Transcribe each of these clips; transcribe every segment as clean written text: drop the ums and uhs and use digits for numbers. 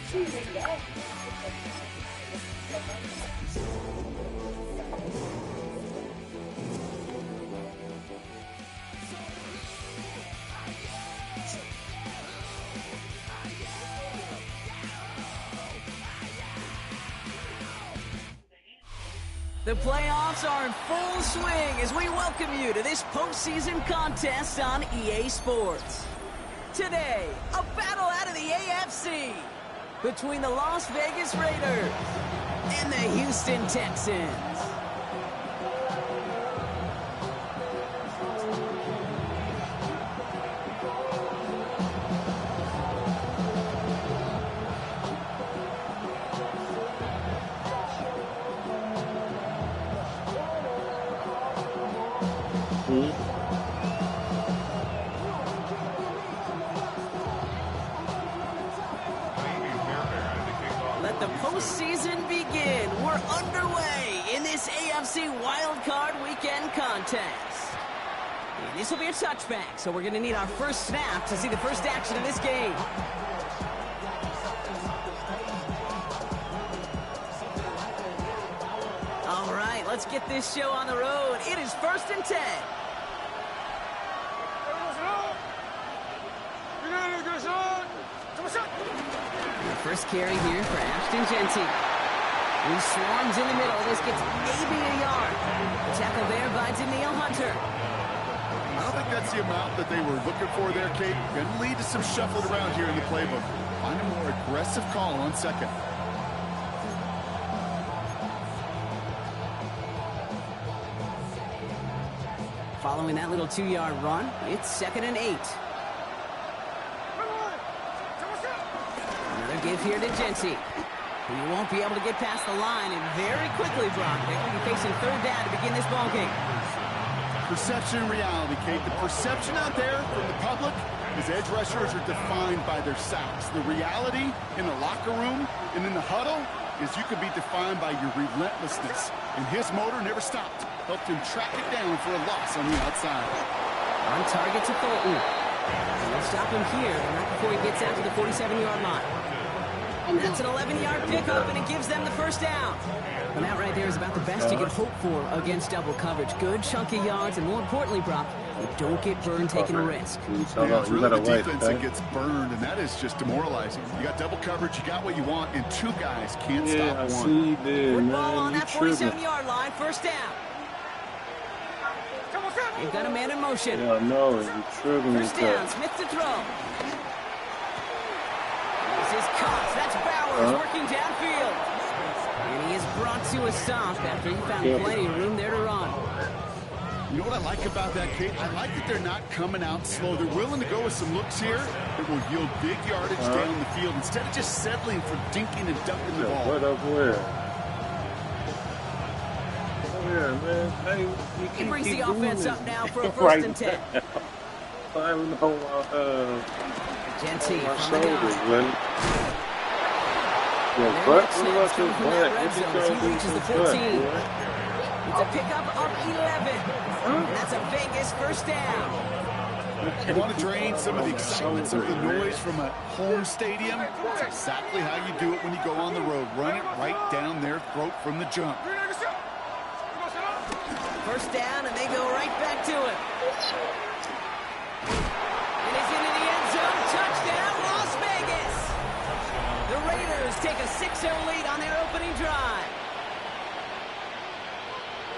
The playoffs are in full swing as we welcome you to this postseason contest on EA Sports. Today, a battle out of the AFC between the Las Vegas Raiders and the Houston Texans. Let the postseason begin. We're underway in this AFC wildcard weekend contest. And this will be a touchback, so we're going to need our first snap to see the first action of this game. All right, let's get this show on the road. It is 1st and 10. The first carry here for Ashton Genty. He swarms in the middle. This gets maybe a yard. Tackle there by Danielle Hunter. I don't think that's the amount that they were looking for there, Kate. Going to lead to some shuffling around here in the playbook. Find a more aggressive call on second. Following that little 2-yard run, it's 2nd and 8. Another give here to Genty. He won't be able to get past the line, and very quickly, Brock, they're going to be facing 3rd down to begin this ballgame. Perception and reality, Kate. The perception out there from the public is edge rushers are defined by their sacks. The reality in the locker room and in the huddle is you can be defined by your relentlessness. And his motor never stopped. Helped him track it down for a loss on the outside. On target to Fulton. And they'll stop him here, but not before he gets out to the 47-yard line. And that's an 11-yard pickup, and it gives them the first down. And that right there is about the best you could hope for against double coverage. Good chunky yards, and more importantly, Brock, you don't get burned taking a risk. Yeah, it's really the defense that gets burned, and that is just demoralizing. You got double coverage, you got what you want, and 2 guys can't stop one. Football on that 47-yard line, first down. They've got a man in motion. Yeah, no, you're tripping. First down, Smith to throw. This is Cox. That's Bowers working downfield. And he is brought to a stop after he found plenty of room there to run. You know what I like about that, Kate? I like that they're not coming out slow. They're willing to go with some looks here that will yield big yardage down the field instead of just settling for dinking and ducking the ball. What up where? Man. Hey, he brings the offense up now for a 1st and 10. Genty from the gun. He reaches the 14. It's a pickup of 11. And that's a Vegas first down. You want to drain some of the excitement, some of the noise from a home stadium? That's exactly how you do it when you go on the road. Run it right down their throat from the jump. First down, and they go right back to it. And it's into the end zone. Touchdown, Las Vegas. The Raiders take a 6-0 lead on their opening drive.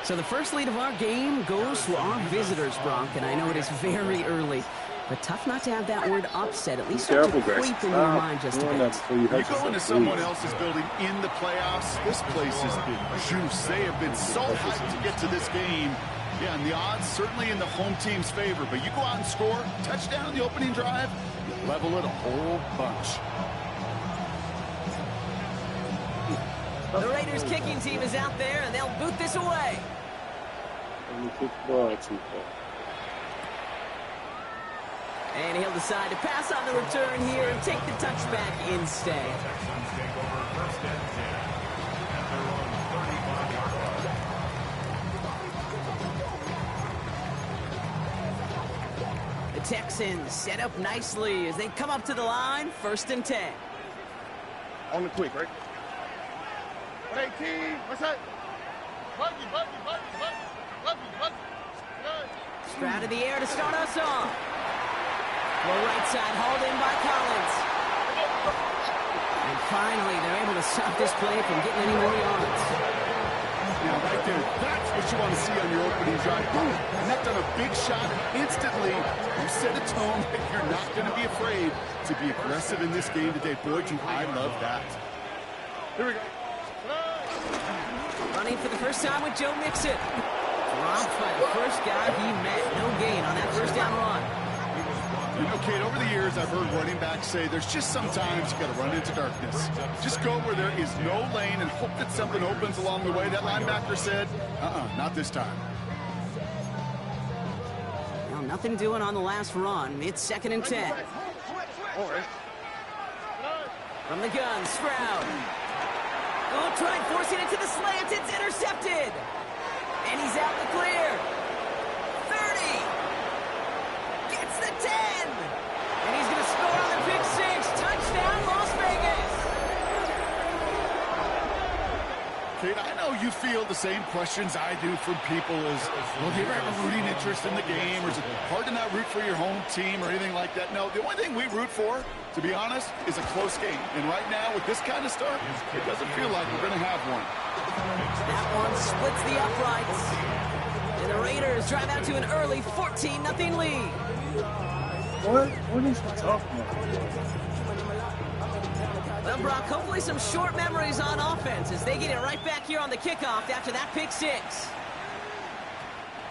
So the first lead of our game goes to our visitors, Brock, and I know it is very early, but tough not to have that word upset, at least start to creep in your mind just a bit. You go into someone else's building in the playoffs, this place has been juice. They have been so hyped to get to this game. Yeah, and the odds certainly in the home team's favor, but you go out and score, touchdown the opening drive, you level it a whole bunch. The Raiders kicking team is out there, and they'll boot this away. And he'll decide to pass on the return here and take the touchback instead. The Texans set up nicely as they come up to the line, 1st and 10. On the quick, right? 18. What's that? Stroud in the air to start us off. Well, right side hauled in by Collins. And finally, they're able to stop this play from getting any more yards. Now, right there, that's what you want to see on your opening drive. Boom! Connect on a big shot, and instantly, you set a tone that you're not going to be afraid to be aggressive in this game today. Boy, I love that. Here we go. Running for the first time with Joe Mixon. Dropped by the first guy he met. No gain on that first down run. You know, Kate, over the years, I've heard running backs say there's just sometimes you got to run into darkness. Just go where there is no lane and hope that something opens along the way. That linebacker said, not this time. Well, nothing doing on the last run. It's 2nd and 10. From the gun, Stroud. Oh, trying forcing it to the slants. It's intercepted. And he's out in the clear. 30. Gets the 10. And he's going to score on the pick 6. Touchdown, Las Vegas. Kate, I know you feel the same questions I do from people as, well, do you ever have a rooting interest in the game? Or is it hard to not root for your home team or anything like that? No, the only thing we root for, to be honest, is a close game. And right now, with this kind of start, it doesn't feel like we're going to have one. That one splits the uprights. And the Raiders drive out to an early 14-0 lead. What? What is he talking about? Well, Brock, hopefully some short memories on offense as they get it right back here on the kickoff after that pick 6.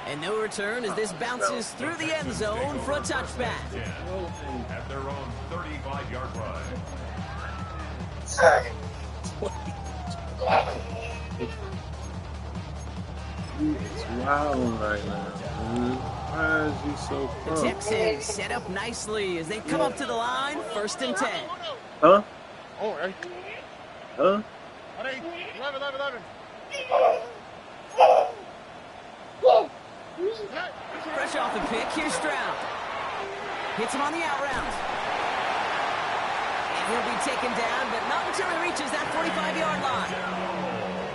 And no return as this bounces through the end zone for a touchback. At their own 35-yard line. He's wilding right now, dude. Why is he so The calm? Texans set up nicely as they come up to the line, 1st and 10. Huh? All right. Huh? 11. Fresh off the pick, here's Stroud. Hits him on the out route. And he'll be taken down, but not until he reaches that 45-yard line.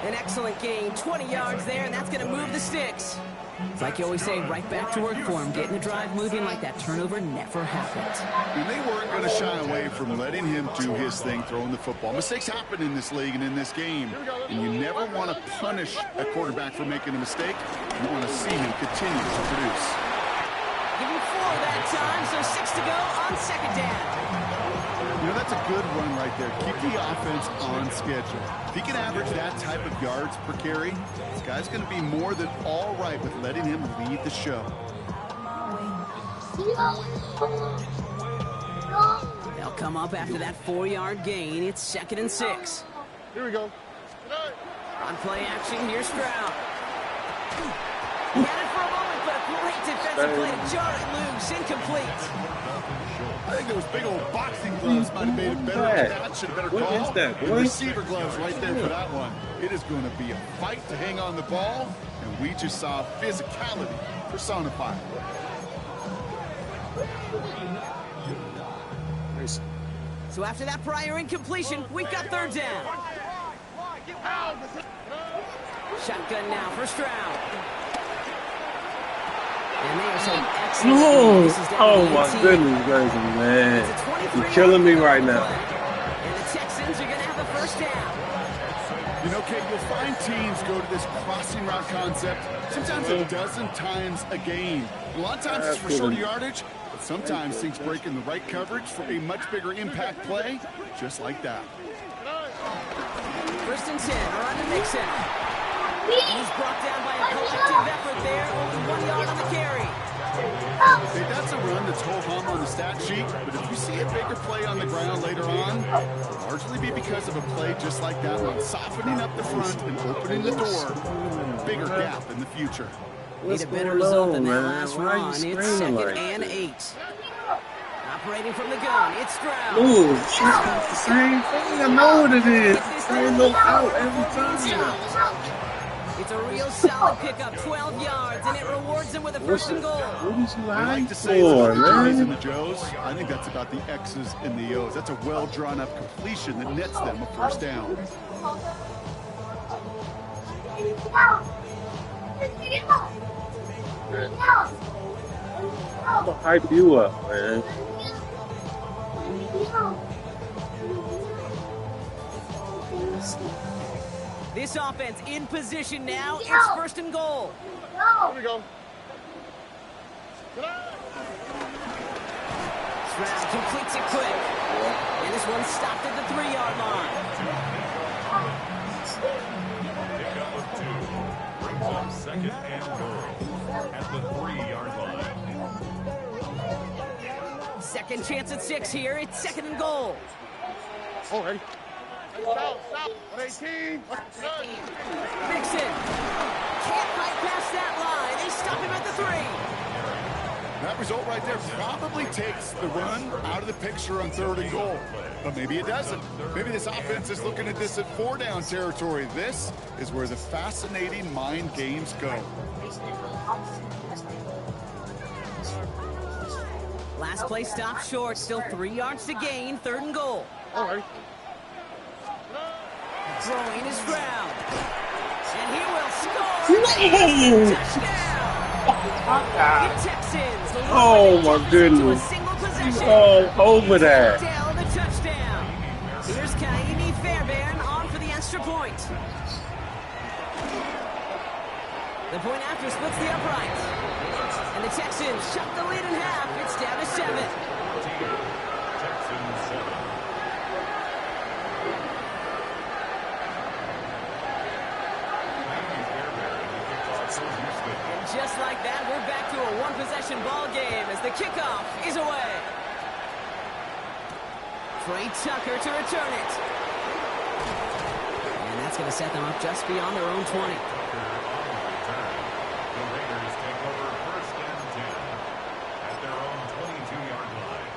An excellent gain, 20 yards there, and that's going to move the sticks. It's like you always say, right back to work for him, getting the drive moving like that turnover never happened. And they weren't going to shy away from letting him do his thing, throwing the football. Mistakes happen in this league and in this game, and you never want to punish a quarterback for making a mistake. You want to see him continue to produce. Give him 4 that time, so 6 to go on 2nd down. You know, that's a good run right there. Keep the offense on schedule. If he can average that type of yards per carry, this guy's going to be more than all right with letting him lead the show. They'll come up after that 4-yard gain. It's 2nd and 6. Here we go. On play action, here's Stroud. He had it for a moment, but a great defensive play to jar it loose. Incomplete. I think those big old boxing gloves might have made it better catch and a better call. What is that, boy? The receiver gloves right there for that one. It is going to be a fight to hang on the ball, and we just saw physicality personified. So after that prior incompletion, we've got 3rd down. Shotgun now for Stroud. And they are saying excellent. No! This is down Oh to my 18. goodness, guys, man. It's a 23 You're killing me yard right play. now. And the Texans are going to have the 1st down. You know, Kate, you'll find teams go to this crossing route concept sometimes a dozen times a game. A lot of times it's for shorter yardage, but sometimes things break in the right coverage for a much bigger impact play, just like that. 1st and 10, around to Mixon. He's brought down by a collective effort there, only 1 yard on the carry. Hey, that's a run that's ho-hum on the stat sheet, but if you see a bigger play on the ground later on, it'll largely be because of a play just like that one, softening up the front and opening the door. Bigger gap in the future. Need a better result than that last run. It's 2nd and 8. Operating from the gun, it's Stroud. Ooh, it's the same thing. I know what it is. Same little out every time. It's a real solid pickup, 12 yards, and it rewards him with a first and goal. What is you I like hiding to say it's for, about the J's and man? the Joes. I think that's about the X's and the O's. That's a well drawn up completion that nets them a first down. I'm gonna hype you up, man. This offense in position now. It's first and goal. Here we go. Stroud completes it quick. And this one stopped at the 3-yard line. Pickup of 2. Brings up second and goal at the 3-yard line. Second chance at 6 here. It's second and goal. Oh, ready? Stop. 18. Mixon can't fight past that line. They stop him at the 3. That result right there probably takes the run out of the picture on 3rd and goal. But maybe it doesn't. Maybe this offense is looking at this at 4-down territory. This is where the fascinating mind games go. Last play stopped short. Still 3 yards to gain. 3rd and goal. All right. Throwing is Stroud. And he will score. Touchdown. The Texans. Oh, my goodness. A single possession. All over that. Dell the touchdown. Here's Kaimi Fairbairn on for the extra point. The point after splits the uprights. And the Texans shut the lead in half. It's down to 7. Texans 7. And just like that, we're back to a one-possession ball game as the kickoff is away. Trey Tucker to return it. And that's going to set them up just beyond their own 20. The Raiders take over first and 10 at their own 22-yard line.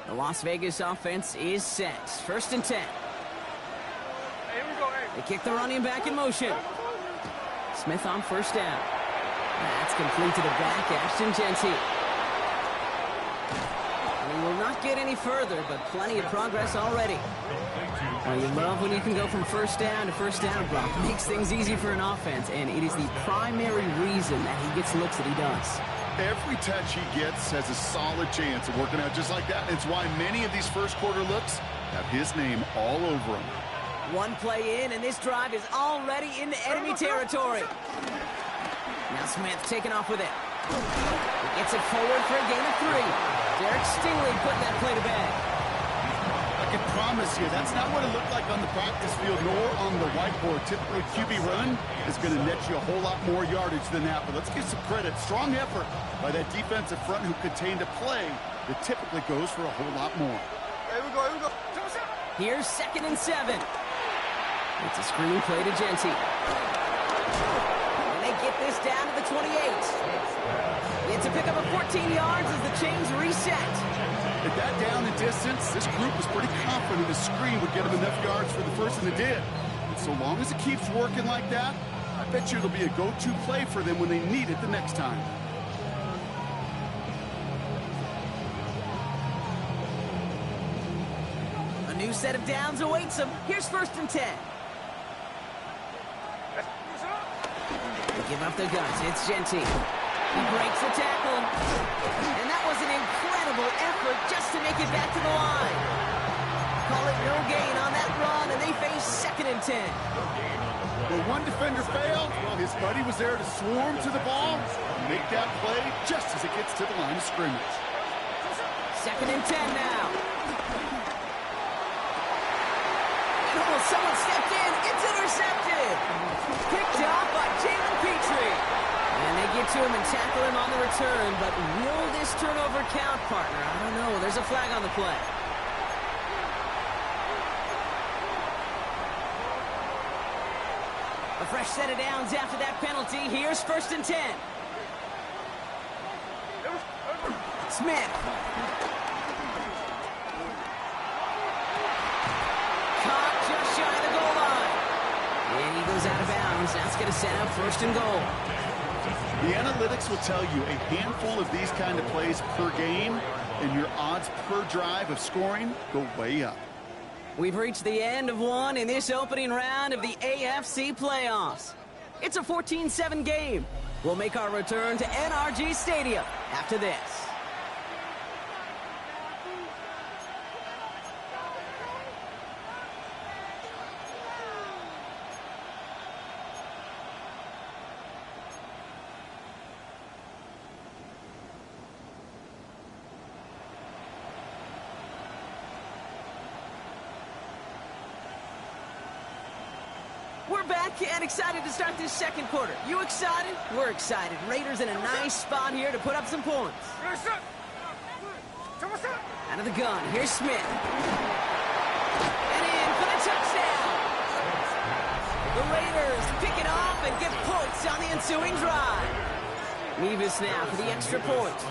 The Las Vegas offense is set. First and 10. They kick the running back in motion. Smith on first down. That's complete to the back, Ashton Genty. We will not get any further, but plenty of progress already. Well, you love when you can go from first down to first down, Brock. Makes things easy for an offense, and it is the primary reason that he gets looks that he does. Every touch he gets has a solid chance of working out just like that. It's why many of these first quarter looks have his name all over them. One play in, and this drive is already into enemy territory. Now Smith taking off with it. He gets it forward for a gain of 3. Derek Stingley putting that play to bed. I can promise you, that's not what it looked like on the practice field nor on the whiteboard. Typically, QB run is going to net you a whole lot more yardage than that. But let's give some credit. Strong effort by that defensive front who contained a play that typically goes for a whole lot more. Here we go. Here's second and 7. It's a screen play to Genty. And they get this down to the 28. It's a pickup of 14 yards as the chains reset. At that down and distance, this group was pretty confident the screen would get them enough yards for the first, and it did. And so long as it keeps working like that, I bet you it'll be a go-to play for them when they need it the next time. A new set of downs awaits them. Here's first and 10. They give up their guns. It's Genty. He breaks the tackle. And that was an incredible effort just to make it back to the line. Call it no gain on that run, and they face second and 10. When one defender failed, well, his buddy was there to swarm to the ball and make that play just as it gets to the line of scrimmage. Second and 10 now. Oh, someone stepped in. It's intercepted. Picked off by Jalen Petrie. And they get to him and tackle him on the return. But will this turnover count, partner? I don't know. There's a flag on the play. A fresh set of downs after that penalty. Here's first and 10. Smith. Caught just shy of the goal line. And he goes out of bounds. That's going to set up first and goal. The analytics will tell you a handful of these kind of plays per game, and your odds per drive of scoring go way up. We've reached the end of one in this opening round of the AFC playoffs. It's a 14-7 game. We'll make our return to NRG Stadium after this. We're back and excited to start this second quarter. You excited? We're excited. Raiders in a nice spot here to put up some points. Out of the gun, here's Smith. And in for the touchdown. The Raiders pick it off and get points on the ensuing drive. Nevis now for the extra point.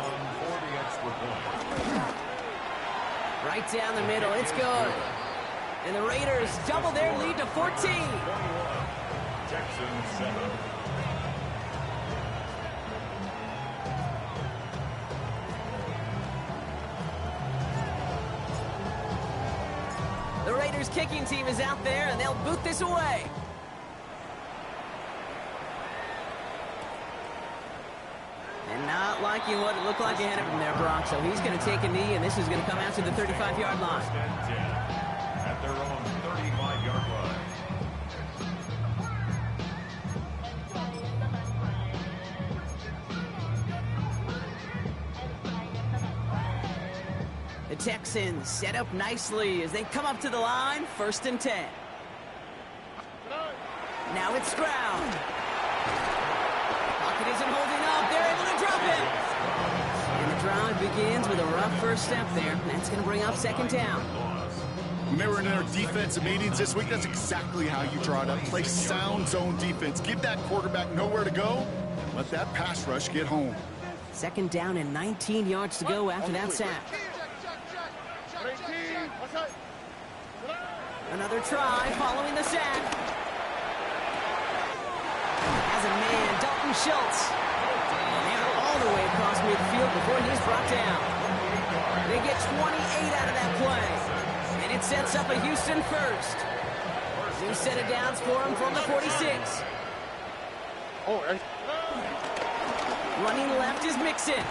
Right down the middle, it's good. And the Raiders double their lead to 14. Texans 7. The Raiders kicking team is out there, and they'll boot this away. And not liking what it looked like ahead of him there, Brock. So he's going to take a knee, and this is going to come out to the 35-yard line. At their own 35-yard line. The Texans set up nicely as they come up to the line, 1st and 10. Now it's Stroud. Pocket isn't holding up. They're able to drop it. And the drive begins with a rough first step there. That's going to bring up 2nd down. When they were in their defensive meetings this week, that's exactly how you draw it up. Play sound zone defense. Give that quarterback nowhere to go. Let that pass rush get home. 2nd down and 19 yards to go after that sack. Another try following the sack. As a man, Dalton Schultz. And they're all the way across midfield before he's brought down. They get 28 out of that play. And it sets up a Houston first. New set of downs for him from the 46. Running left is Mixon.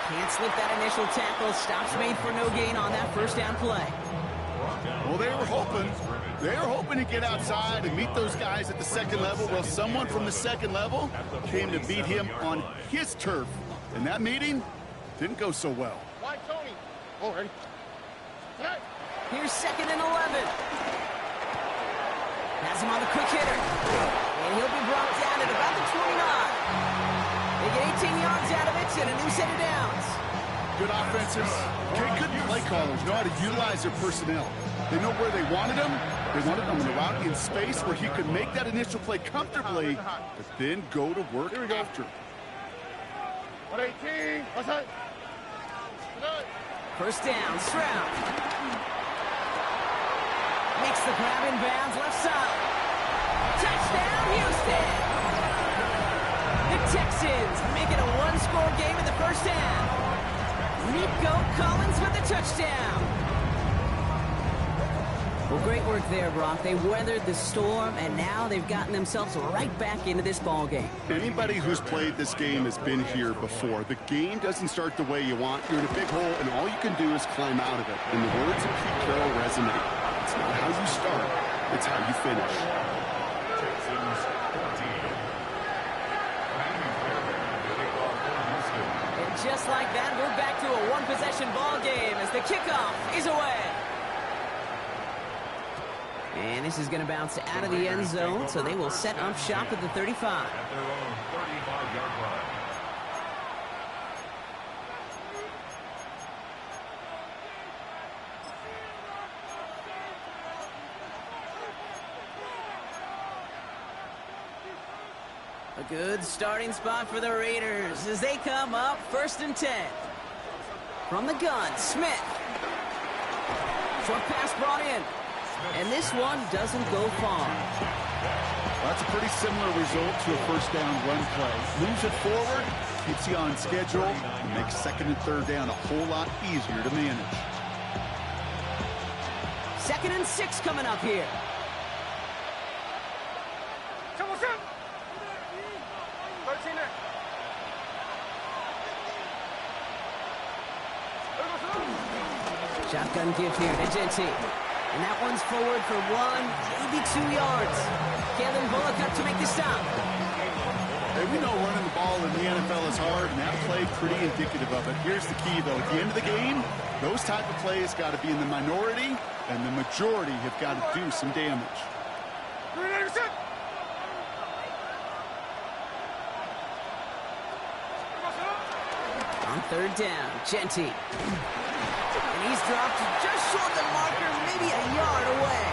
Can't slip that initial tackle. Stops made for no gain on that first down play. Well, they were hoping to get outside and meet those guys at the second level. Well, someone from the second level came to beat him on his turf. And that meeting didn't go so well. Here's 2nd and 11. Has him on the quick hitter. And he'll be brought down at about the 29. They get 18 yards out of it and a new set of downs. Good offenses. Okay, good play callers know how to utilize their personnel. They know where they wanted them. They wanted them in the route in space where he could make that initial play comfortably, but then go to work after. First down, Stroud. Makes the grab in bounds, left side. Touchdown, Houston! The Texans make it a one-score game in the first half. Nico Collins with the touchdown. Well, great work there, Brock. They weathered the storm, and now they've gotten themselves right back into this ball game. Anybody who's played this game has been here before. The game doesn't start the way you want. You're in a big hole, and all you can do is climb out of it. And the words of Pete Carroll resonate. It's not how you start, it's how you finish. Texans 14. And just like that, we're back to a one-possession ball game as the kickoff is away. And this is going to bounce out of the end zone, so they will set up shop at the 35. At their own 35-yard line. A good starting spot for the Raiders as they come up 1st and 10. From the gun, Smith. Short pass brought in. And this one doesn't go far. Well, that's a pretty similar result to a first down run play. Moves it forward, keeps you on schedule, and makes second and third down a whole lot easier to manage. 2nd and 6 coming up here. Shotgun give here to Genti. And that one's forward for 1, maybe 2 yards. Kevin Bullock up to make the stop. Hey, we know running the ball in the NFL is hard, and that play pretty indicative of it. Here's the key, though. At the end of the game, those type of plays got to be in the minority, and the majority have got to do some damage. On 3rd down, Genti. And he's dropped just short the marker, maybe a yard away.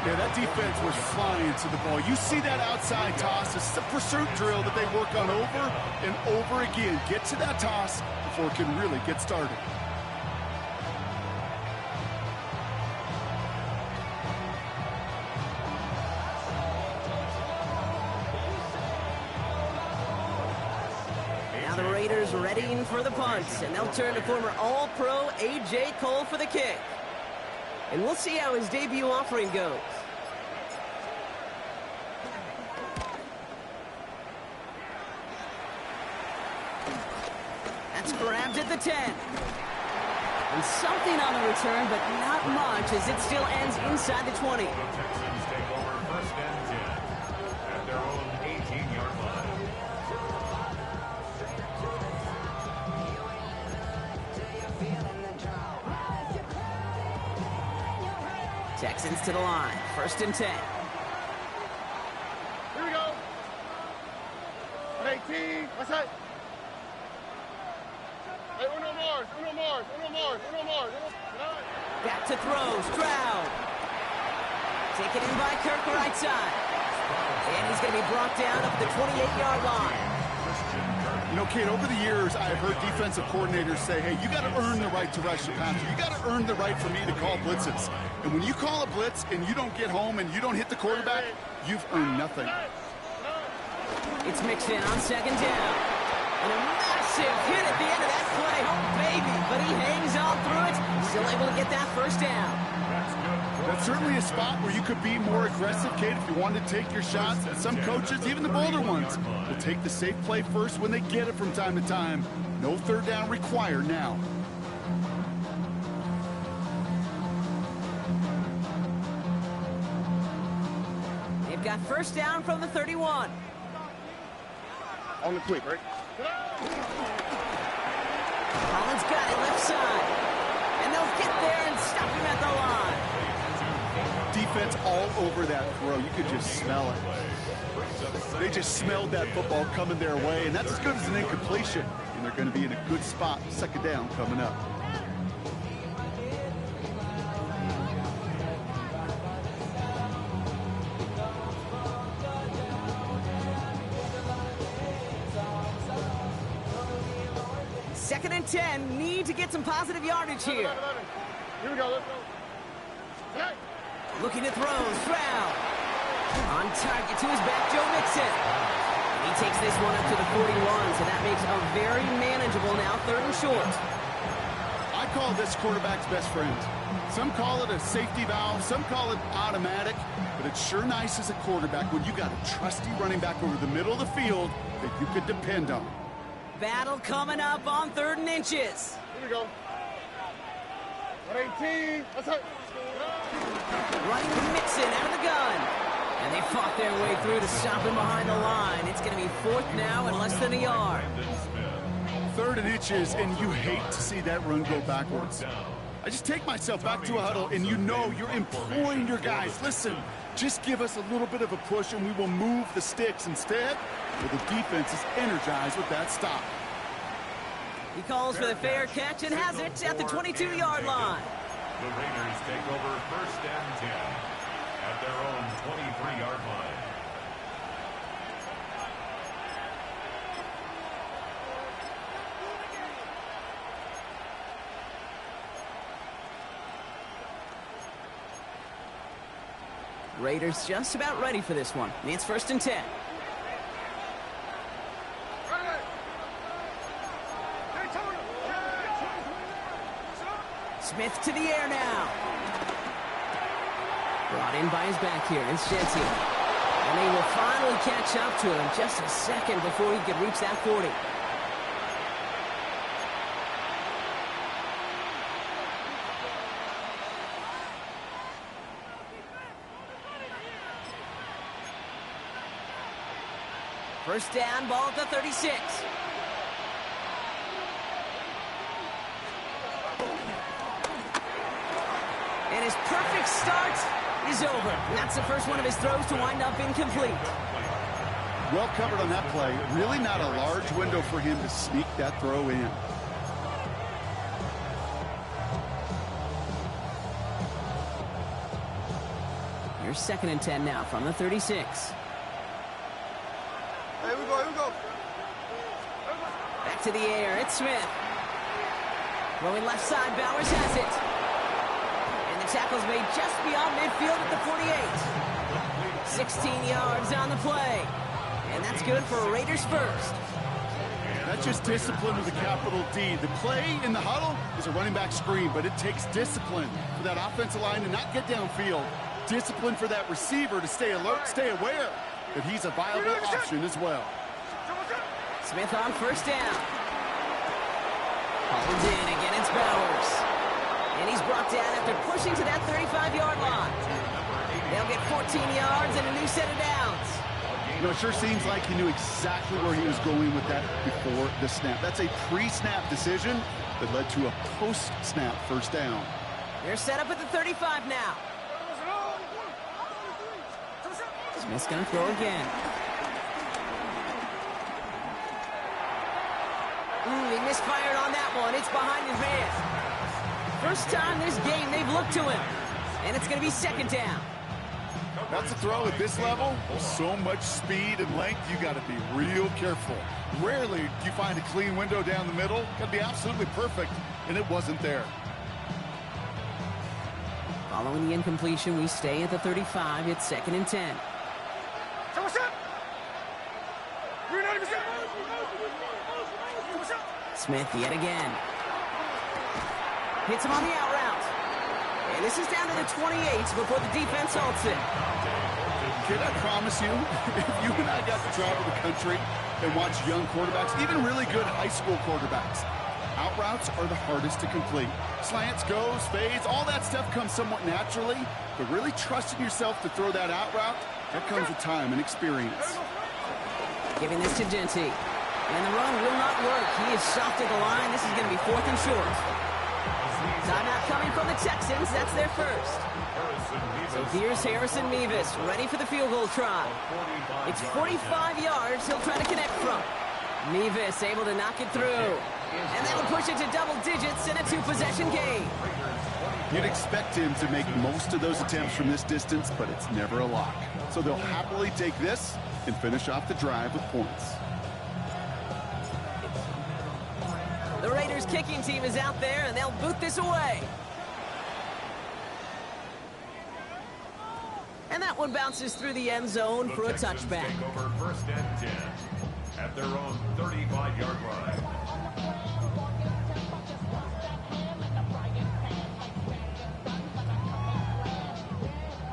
Yeah, that defense was flying to the ball. You see that outside toss. It's a pursuit drill that they work on over and over again. Get to that toss before it can really get started. Now the Raiders readying for the punt, and they'll turn to former All-Pro A.J. Cole for the kick. And we'll see how his debut offering goes. That's grabbed at the 10. And something on the return, but not much, as it still ends inside the 20. The Texans take over 1st and 10 at their own 18-yard line. Texans to the line, 1st and 10. Here we go. 18. That's it. Hey, uno more. Back to throw, Stroud. Taken in by Kirk right side. And he's going to be brought down up the 28-yard line. You know, Kate, over the years, I've heard defensive coordinators say, hey, you got to earn the right to rush the passer. You got to earn the right for me to call blitzes. And when you call a blitz and you don't get home and you don't hit the quarterback, you've earned nothing. It's mixed in on 2nd down. And a massive hit at the end of that play. Oh, baby. But he hangs on through it. Still able to get that 1st down. That's certainly a spot where you could be more aggressive, Kate, if you wanted to take your shots. And some coaches, even the bolder ones, will take the safe play first when they get it from time to time. No 3rd down required now. They've got 1st down from the 31. On the quick, right? Collins got it left side. And they'll get there and stop him at the line. Defense all over that throw. You could just smell it. They just smelled that football coming their way, and that's as good as an incompletion. And they're going to be in a good spot. 2nd down coming up. Second and 10. Need to get some positive yardage here. Here we go. Let's go. Hey. Looking to throw, Stroud. On target to his back, Joe Mixon. And he takes this one up to the 41, so that makes a very manageable now 3rd and short. I call this quarterback's best friend. Some call it a safety valve, some call it automatic, but it's sure nice as a quarterback when you got a trusty running back over the middle of the field that you could depend on. Battle coming up on 3rd and inches. Here we go. 118. That's it. Running Mixon out of the gun. And they fought their way through to stop him behind the line. It's going to be 4th now and less than a yard. 3rd and inches, and you hate to see that run go backwards. I just take myself back to a huddle, and you know you're imploring your guys, listen, just give us a little bit of a push, and we will move the sticks. Instead, well, the defense is energized with that stop. He calls for the fair catch and has it at the 22-yard line. The Raiders take over 1st and 10 at their own 23-yard line. Raiders just about ready for this one. It's 1st and 10. Smith to the air now. Brought in by his back here. It's Genty. And they will finally catch up to him just a second before he could reach that 40. First down, ball at the 36. And his perfect start is over. And that's the first one of his throws to wind up incomplete. Well covered on that play. Really not a large window for him to sneak that throw in. Here's 2nd and 10 now from the 36. Here we go. Back to the air, it's Smith. Throwing left side, Bowers has it. And the tackle's made just beyond midfield at the 48. 16 yards on the play. And that's good for Raiders first. That's just discipline with a capital D. The play in the huddle is a running back screen, but it takes discipline for that offensive line to not get downfield. Discipline for that receiver to stay alert, stay aware that he's a viable option as well. Smith on first down. Hauled in, again it's Bowers. And he's brought down after pushing to that 35-yard line. They'll get 14 yards and a new set of downs. You know, it sure seems like he knew exactly where he was going with that before the snap. That's a pre-snap decision that led to a post-snap first down. They're set up at the 35 now. Smith's going to throw again. He misfired on that one. It's behind his man. First time this game they've looked to him. And it's going to be 2nd down. That's a throw at this level. With so much speed and length, you got to be real careful. Rarely do you find a clean window down the middle. Got to be absolutely perfect, and it wasn't there. Following the incompletion, we stay at the 35. It's 2nd and 10. Smith yet again. Hits him on the out route. And this is down to the 28 before the defense halts it. Can I promise you, if you and I got to travel the country and watch young quarterbacks, even really good high school quarterbacks, out routes are the hardest to complete. Slants, goes, fades, all that stuff comes somewhat naturally, but really trusting yourself to throw that out route, that comes with time and experience. Giving this to Genty. And the run will not work. He is soft at the line. This is going to be 4th and short. Timeout coming from the Texans. That's their first. So here's Harrison Mevis, ready for the field goal try. It's 45 yards he'll try to connect from. Mevis able to knock it through. And that'll push it to double digits in a 2-possession game. You'd expect him to make most of those attempts from this distance, but it's never a lock. So they'll happily take this and finish off the drive with points. The Raiders kicking team is out there, and they'll boot this away. And that one bounces through the end zone for a touchback. Take over 1st and 10 at their own 35-yard line.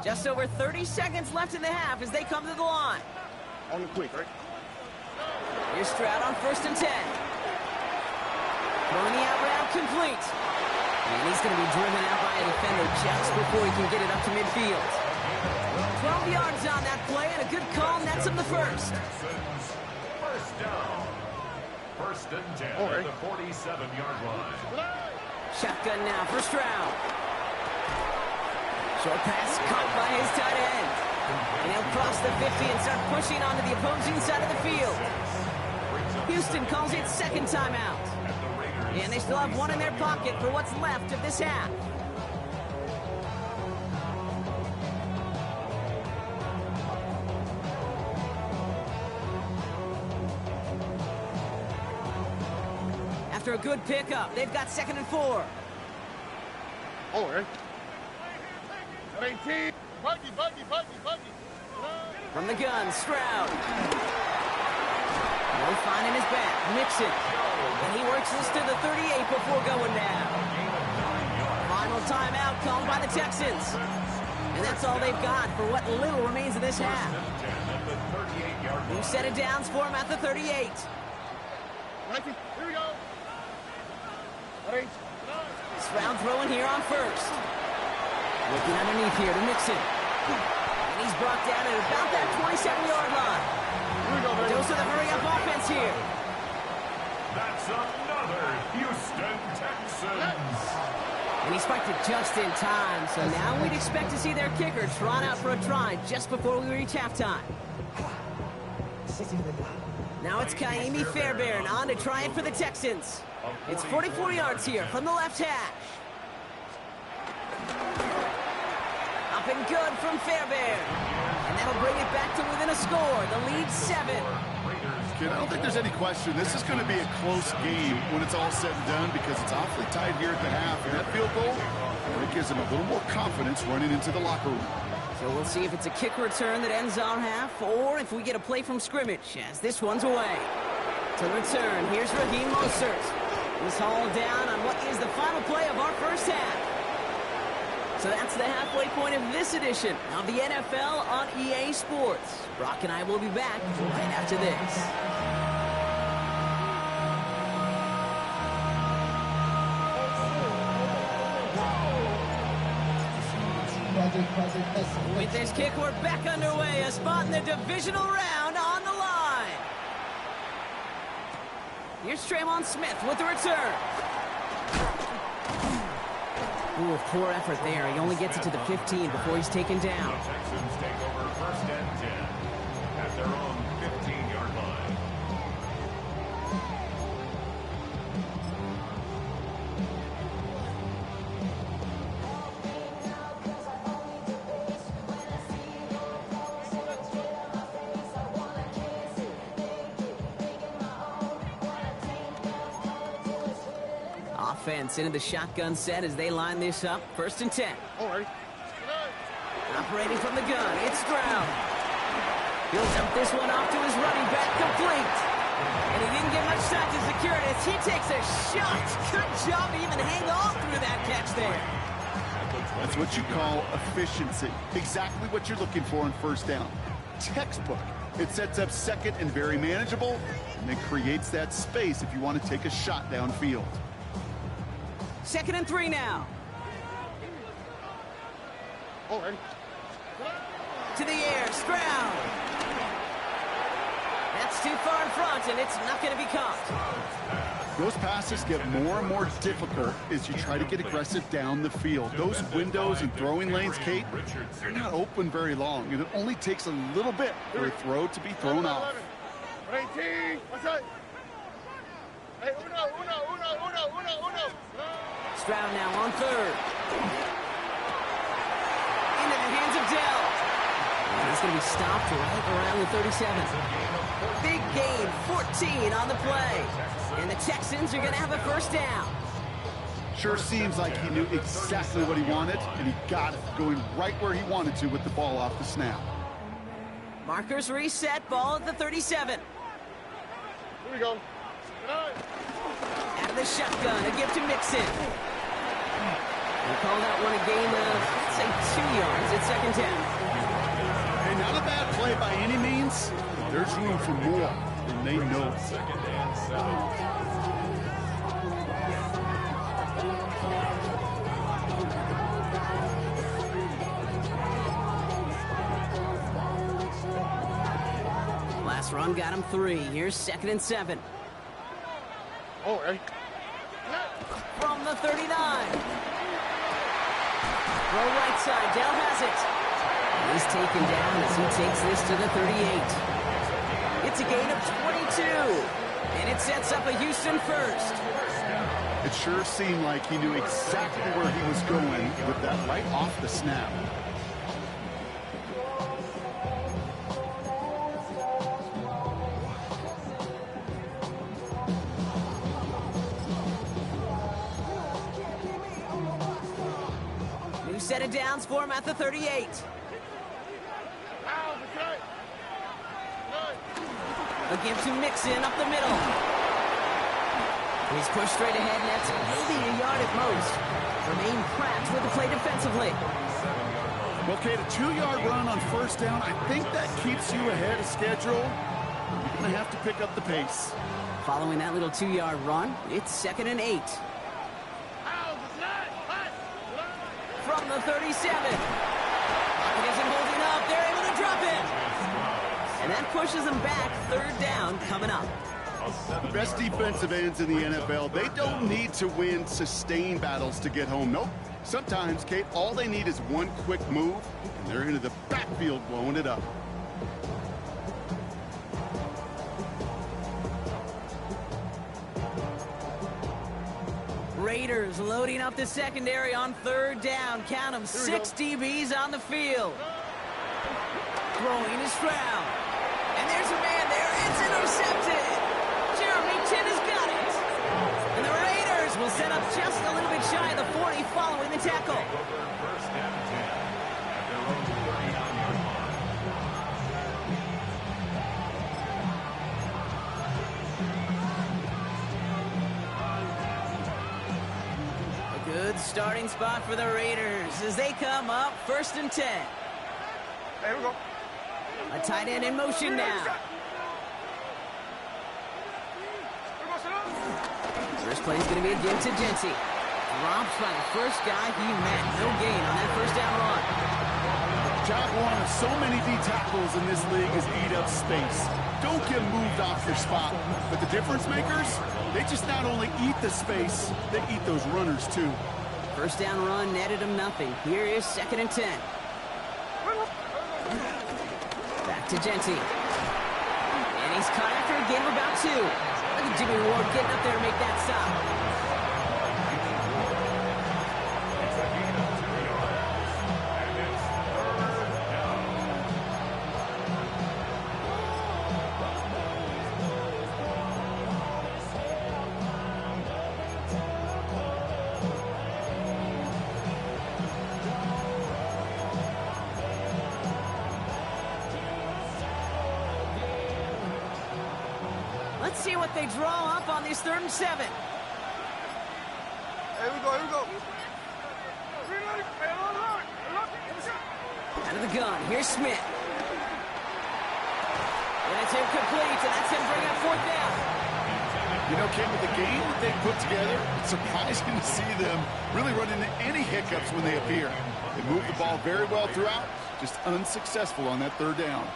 Just over 30 seconds left in the half as they come to the line. On the quick, right? Here's Stroud on 1st and 10. Throwing the out route complete. And he's going to be driven out by a defender just before he can get it up to midfield. 12 yards on that play, and a good call nets him the first. First down. 1st and 10 at the 47-yard line. Shotgun now for Stroud. Short pass caught by his tight end. And he'll cross the 50 and start pushing onto the opposing side of the field. Houston calls it 2nd timeout. And they still have one in their pocket for what's left of this half. After a good pickup, they've got 2nd and 4. All right. 18. Buggy, buggy, buggy, buggy. From the gun, Stroud. No finding his back. Mixon. And he works this to the 38 before going down. Final timeout called by the Texans. And that's all they've got for what little remains of this half. New set of downs for him at the 38. Mikey, here we go. Ready? Stroud throwing here on first. Looking underneath here to Mixon. And he's brought down at about that 27-yard line. Here we go, baby. Dose of the hurry-up offense here. That's another Houston Texans. And he spiked it just in time, so now we'd expect to see their kicker trot out for a try just before we reach halftime. Now it's Kaimi Fairbairn on to try it for the Texans. It's 44 yards here from the left hash. Up and good from Fairbairn. And that'll bring it back to within a score. The lead 7. Kid, I don't think there's any question. This is going to be a close game when it's all said and done because it's awfully tight here at the half. And that field goal, it gives them a little more confidence running into the locker room. So we'll see if it's a kick return that ends our half or if we get a play from scrimmage as this one's away. To return, here's Raheem Mostert. He's hauled down on what is the final play of our first half. So that's the halfway point of this edition of the NFL on EA Sports. Brock and I will be back right after this. With this kick, we're back underway. A spot in the divisional round on the line. Here's Traymon Smith with the return. Ooh, poor effort there. He only gets it to the 15 before he's taken down. The Texans take over 1st and 10 at their own 15-yard line. Offense into the shotgun set as they line this up. 1st and 10. All right. Operating from the gun, it's Stroud. He'll dump this one off to his running back, complete. And he didn't get much time to secure it as he takes a shot. Good job to even hang on through that catch there. That's what you call efficiency. Exactly what you're looking for on 1st down. Textbook. It sets up 2nd and very manageable, and it creates that space if you want to take a shot downfield. 2nd and 3 now. All right. To the air, Stroud. That's too far in front, and it's not going to be caught. Those passes get more and more difficult as you try to get aggressive down the field. Those windows and throwing lanes, Kate, they're not open very long, and it only takes a little bit for a throw to be thrown off. 18. What's that? Hey, uno. Stroud now on 3rd. Into the hands of Dell. And he's going to be stopped right around the 37. Big gain, 14 on the play. And the Texans are going to have a 1st down. Sure seems like he knew exactly what he wanted, and he got it, going right where he wanted to with the ball off the snap. Markers reset, ball at the 37. Here we go. Out of the shotgun, a gift to Mixon. They called that one a gain of, let's say, 2 yards at 2nd down. And not a bad play by any means. There's room for more, and they know it. 2nd and 7. Last run got him 3. Here's 2nd and 7. All right. From the 39. Throw right side. Dell has it. He's taken down as he takes this to the 38. It's a gain of 22. And it sets up a Houston 1st. It sure seemed like he knew exactly where he was going with that right off the snap. Set of downs for him at the 38. They'll give to Mixon up the middle. He's pushed straight ahead, and that's maybe a yard at most. Remain Pratt with the play defensively. Well, Kate, a 2-yard run on first down, I think that keeps you ahead of schedule. You're going to have to pick up the pace. Following that little 2-yard run, it's 2nd and 8. From the 37. Pocket isn't holding up. They're able to drop it. And that pushes them back. 3rd down coming up. The best defensive ends in the NFL, they don't need to win sustained battles to get home. Nope. Sometimes, Kate, all they need is one quick move, and they're into the backfield blowing it up. Raiders loading up the secondary on 3rd down. Count them, 6 DBs on the field. Throwing is Stroud. And there's a man there. It's intercepted. Jeremy Chin has got it. And the Raiders will set up just a little bit shy of the 40 following the tackle. First down 10 at their own 39-yard line. A good starting spot for the Raiders as they come up 1st and 10. Here we go. A tight end in motion now. First play is going to be again to Jency. Drops by the first guy he met. No gain on that first down run. Job one of so many D tackles in this league is eat up space. Don't get moved off your spot. But the difference makers, they just not only eat the space, they eat those runners too. First down run netted him nothing. Here is 2nd and 10. Back to Jency. And he's caught after a gain of about 2. Look at Jimmy Ward getting up there to make that stop. It's a gain of 2 yards. And it's 3rd down. Let's see what they draw up on this 3rd and 7. Here we go, here we go. Out of the gun, here's Smith. And it's incomplete, and that's him bringing up 4th down. You know, Ken, with the game that they put together, it's surprising to see them really run into any hiccups when they appear. They move the ball very well throughout, just unsuccessful on that 3rd down.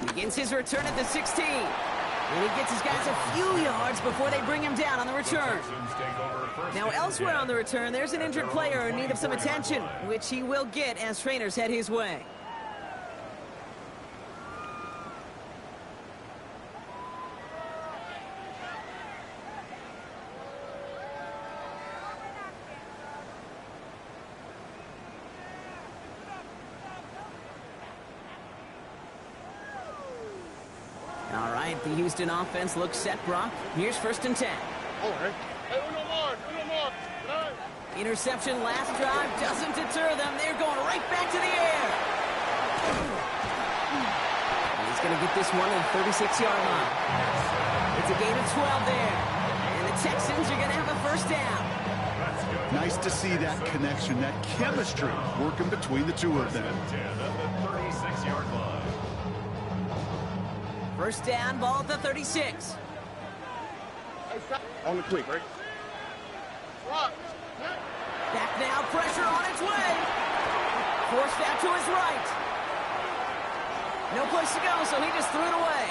Begins his return at the 16. And he gets his guys a few yards before they bring him down on the return. Now elsewhere on the return, there's an injured player in need of some attention, which he will get as trainers head his way. All right, the Houston offense looks set, Brock. Here's 1st and 10. Oh, hey. Hey, uno more. Right. Interception last drive doesn't deter them. They're going right back to the air. And he's going to get this one at the 36-yard line. It's a gain of 12 there. And the Texans are going to have a 1st down. Nice to see that connection, that chemistry working between the two of them. 10 at the 36-yard line. 1st down, ball at the 36. Hey, stop. On the quick, right? Rock. Back now, pressure on its way. Forced out to his right. No place to go, so he just threw it away.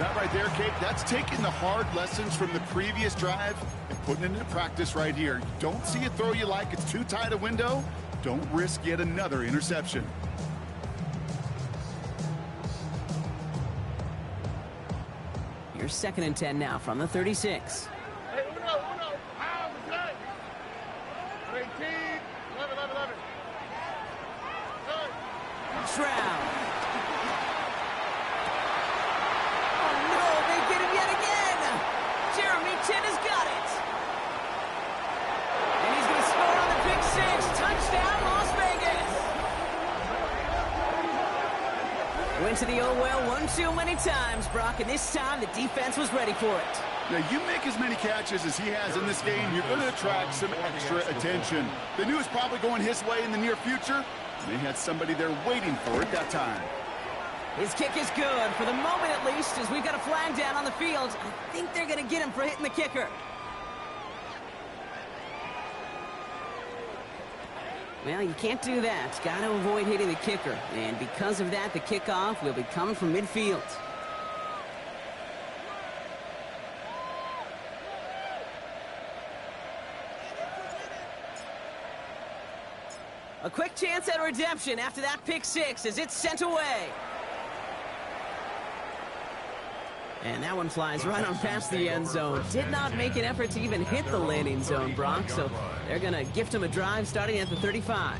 That right there, Kate, that's taking the hard lessons from the previous drive and putting it into practice right here. You don't see a throw you like, it's too tight a window. Don't risk yet another interception. Here's 2nd and 10 now from the 36. Hey, uno. Out of the play. 18. 11. Stroud. Oh, no, they get him yet again. Jeremy Chin has got it. Went to the oh well one too many times, Brock, and this time the defense was ready for it. Now, you make as many catches as he has in this game, you're going to attract some extra attention. They knew it was probably going his way in the near future, and they had somebody there waiting for it that time. His kick is good, for the moment at least, as we've got a flag down on the field. I think they're going to get him for hitting the kicker. Well, you can't do that. Got to avoid hitting the kicker. And because of that, the kickoff will be coming from midfield. A quick chance at redemption after that pick six as it's sent away. And that one flies right on past the end zone. Did not make an effort to even hit the landing zone, Brock, so they're going to gift him a drive starting at the 35.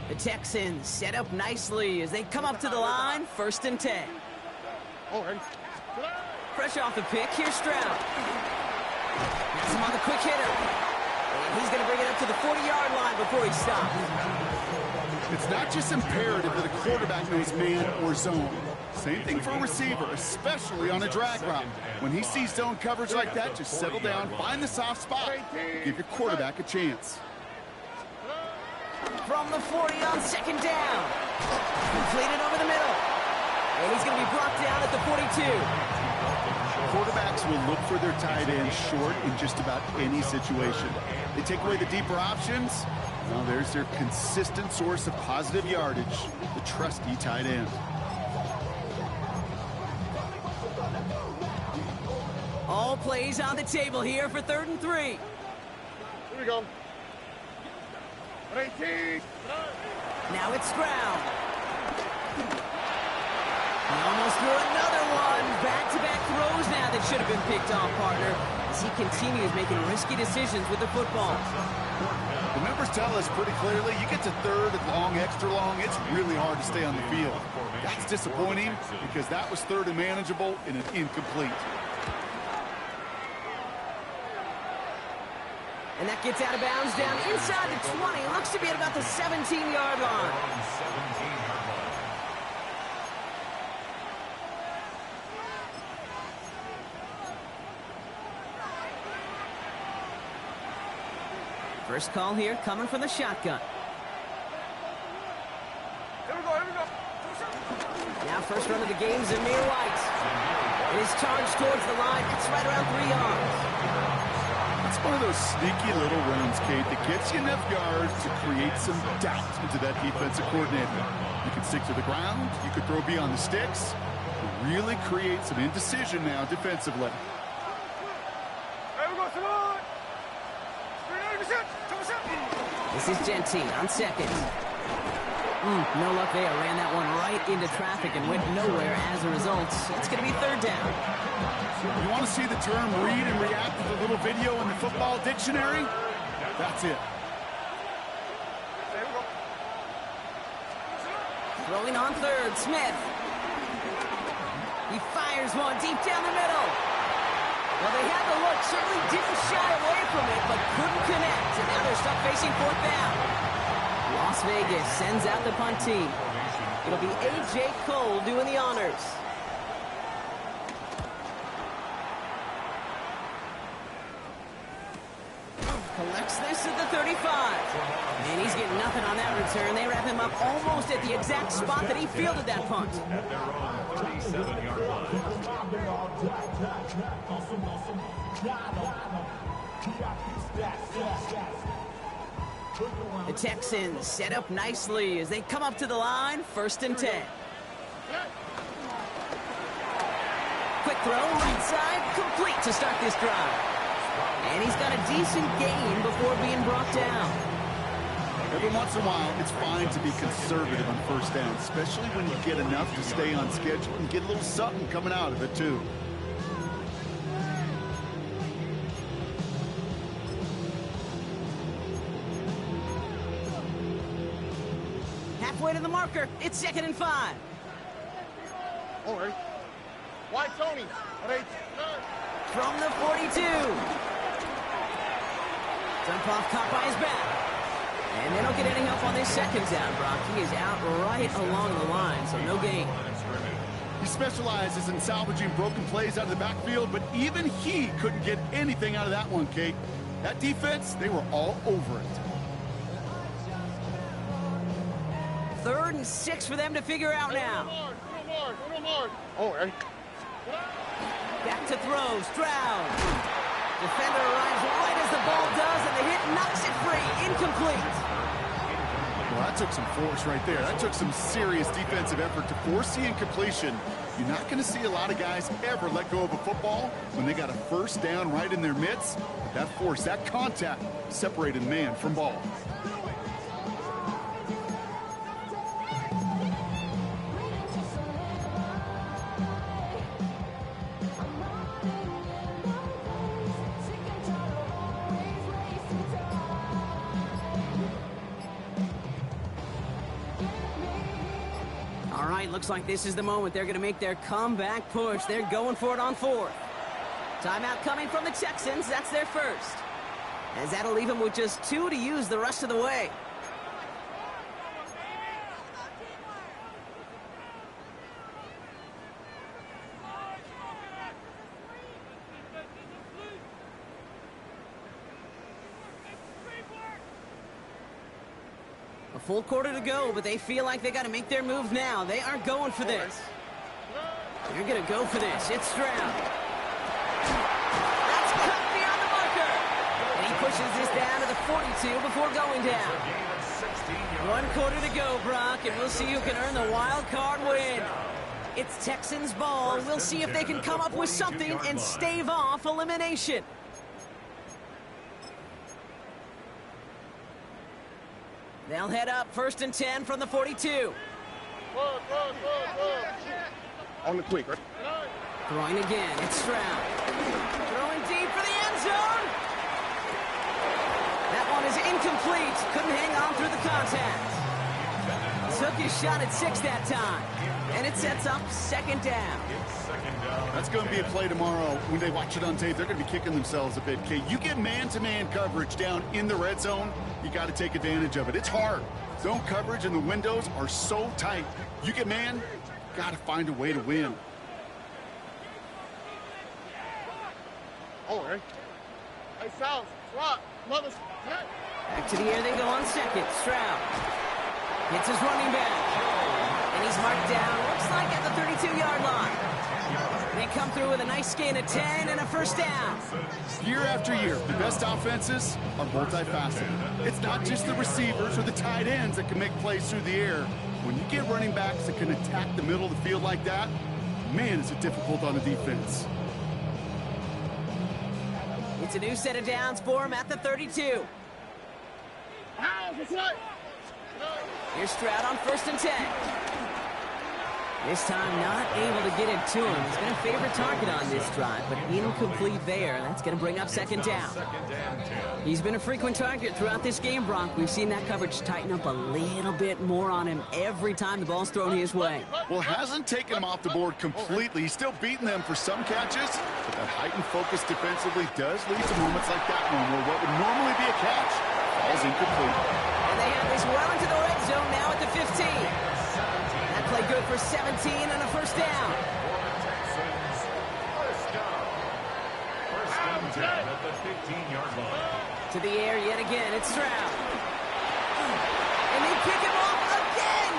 The Texans set up nicely as they come up to the line, 1st and 10. Fresh off the pick, here's Stroud. Has him on the quick hitter. And he's going to bring it up to the 40-yard line before he stops. It's not just imperative that a quarterback knows man or zone. Same thing for a receiver, especially on a drag route. When he sees zone coverage like that, just settle down, find the soft spot, give your quarterback a chance. From the 40 on 2nd down. Completed over the middle. And he's going to be brought down at the 42. Quarterbacks will look for their tight end short in just about any situation. They take away the deeper options. Well, there's their consistent source of positive yardage, the trusty tight end. All plays on the table here for 3rd and 3. Here we go. 18. Now it's Stroud. He almost threw another one. Back-to-back throws now that should have been picked off, partner, as he continues making risky decisions with the football. The numbers tell us pretty clearly, you get to 3rd and long, extra long, it's really hard to stay on the field. That's disappointing because that was 3rd and manageable and an incomplete. And that gets out of bounds down inside the 20. Looks to be at about the 17-yard line. First call here coming from the shotgun. Here we go. Now first run of the game is MEL White. It is charged towards the line. It's right around 3 yards. It's one of those sneaky little runs, Kate, that gets you enough yards to create some doubt into that defensive coordinator. You can stick to the ground. You could throw beyond the sticks. Really create some indecision now defensively. Here we go, Simone. This is Gentine on 2nd. No luck there. Ran that one right into traffic and went nowhere as a result. It's going to be 3rd down. You want to see the term read and react to the little video in the football dictionary? That's it. Throwing on 3rd, Smith. He fires one deep down the middle. Well, they had the look, certainly didn't shy away from it, but couldn't connect. And now they're stuck facing 4th down. Las Vegas sends out the punt team. It'll be A.J. Cole doing the honors. Collects this at the 35. And he's getting nothing on that return. They wrap him up almost at the exact spot that he fielded that punt. At their own 37-yard line. The Texans set up nicely as they come up to the line, 1st and 10. Quick throw, right side, complete to start this drive. And he's got a decent gain before being brought down. Every once in a while, it's fine to be conservative on 1st down, especially when you get enough to stay on schedule and get a little something coming out of it, too. Halfway to the marker, it's 2nd and 5. All right. White Tony. From the 42. Dump off caught by his back. And they don't get any help on this second down, Brock. He is out right along the line, so no gain. He specializes in salvaging broken plays out of the backfield, but even he couldn't get anything out of that one, Kate. That defense, they were all over it. 3rd and 6 for them to figure out now. Oh, hey. Back to throw, Stroud. Defender arrives right as the ball does, and the hit knocks it free. Incomplete. Well, that took some force right there. That took some serious defensive effort to force the incompletion. You're not going to see a lot of guys ever let go of a football when they got a first down right in their midst. But that force, that contact, separated man from ball. Looks like this is the moment they're going to make their comeback push. They're going for it on 4th. Timeout coming from the Texans. That's their first. As that'll leave them with just 2 to use the rest of the way. A full quarter to go, but they feel like they got to make their move now. They are going for this. They're going to go for this. It's Stroud. That's cut beyond the marker. And he pushes this down to the 42 before going down. 1 quarter to go, Brock, and we'll see who can earn the wild card win. It's Texans ball. We'll see if they can come up with something and stave off elimination. They'll head up 1st and 10 from the 42. On the quick, right? Throwing again, it's Stroud. Throwing deep for the end zone. That one is incomplete. Couldn't hang on through the contact. Took his shot at 6 that time. And it sets up 2nd down. That's going to be a play tomorrow. When they watch it on tape, they're going to be kicking themselves a bit, Kate. You get man-to-man coverage down in the red zone, you got to take advantage of it. It's hard. Zone coverage and the windows are so tight. You get man, got to find a way to win. Oh, hey. Hey, South, swap, mother. Back to the air they go on 2nd. Stroud hits his running back. And he's marked down, looks like at the 32-yard line. They come through with a nice gain of 10 and a 1st down. Year after year, the best offenses are multifaceted. It's not just the receivers or the tight ends that can make plays through the air. When you get running backs that can attack the middle of the field like that, man, is it difficult on the defense. It's a new set of downs for him at the 32. Here's Stroud on 1st and 10. This time not able to get it to him. He's been a favorite target on this drive, but incomplete there. That's going to bring up 2nd down. He's been a frequent target throughout this game, Brock. We've seen that coverage tighten up a little bit more on him every time the ball's thrown his way. Well, hasn't taken him off the board completely. He's still beating them for some catches, but that heightened focus defensively does lead to moments like that one where what would normally be a catch falls incomplete. And they have this well into the red zone now at the 15. Play good for 17 and a 1st down. First and 10 at the 15-yard line. To the air yet again, it's Stroud. And they pick him off again.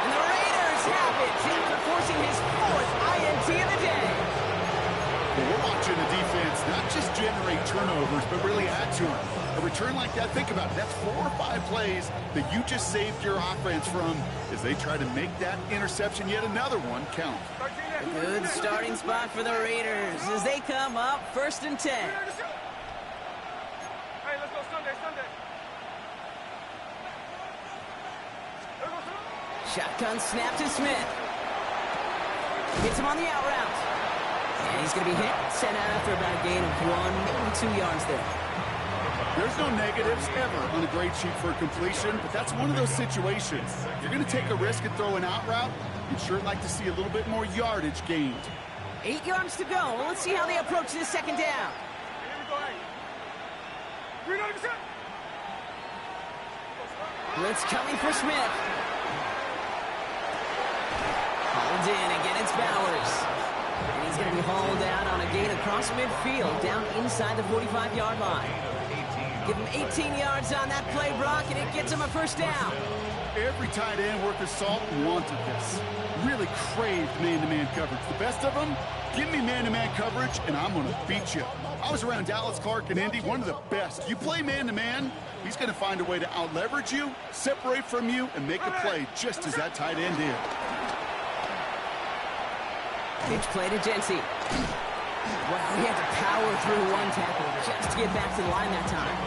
And the Raiders have it after forcing his 4th INT of the day. Well, we're watching the defense not just generate turnovers, but really add to them. A return like that, think about it, that's 4 or 5 plays that you just saved your offense from as they try to make that interception, yet another one, count. A good starting spot for the Raiders as they come up 1st and 10. Hey, let's go Sunday. Shotgun snap to Smith. Hits him on the out route. And he's going to be hit, sent out after about a gain of 1, maybe 2 yards there. There's no negatives ever on a grade sheet for a completion, but that's one of those situations. If you're going to take a risk and throw an out route, you'd sure like to see a little bit more yardage gained. 8 yards to go. Let's see how they approach this second down. Blitz coming for Smith. Hauled in. Again, it's Bowers. And he's going to be hauled out on a gain across midfield, down inside the 45-yard line. Give him 18 yards on that play, Brock, and it gets him a first down. Every tight end worth his salt wanted this. Really craved man-to-man coverage. The best of them, give me man-to-man coverage, and I'm going to beat you. I was around Dallas, Clark, and Indy, one of the best. You play man-to-man, he's going to find a way to out-leverage you, separate from you, and make a play just as that tight end did. Pitch play to Jency. Wow, he had to power through one tackle just to get back to the line that time.